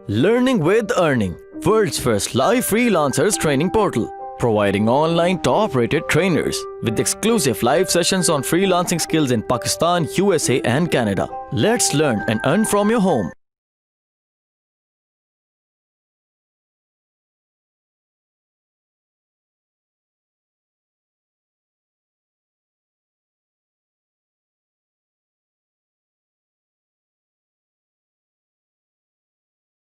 Learning with Earning, world's first live freelancers training portal, providing online top-rated trainers with exclusive live sessions on freelancing skills in Pakistan, USA and Canada. Let's learn and earn from your home.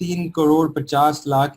3,50,00,000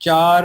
4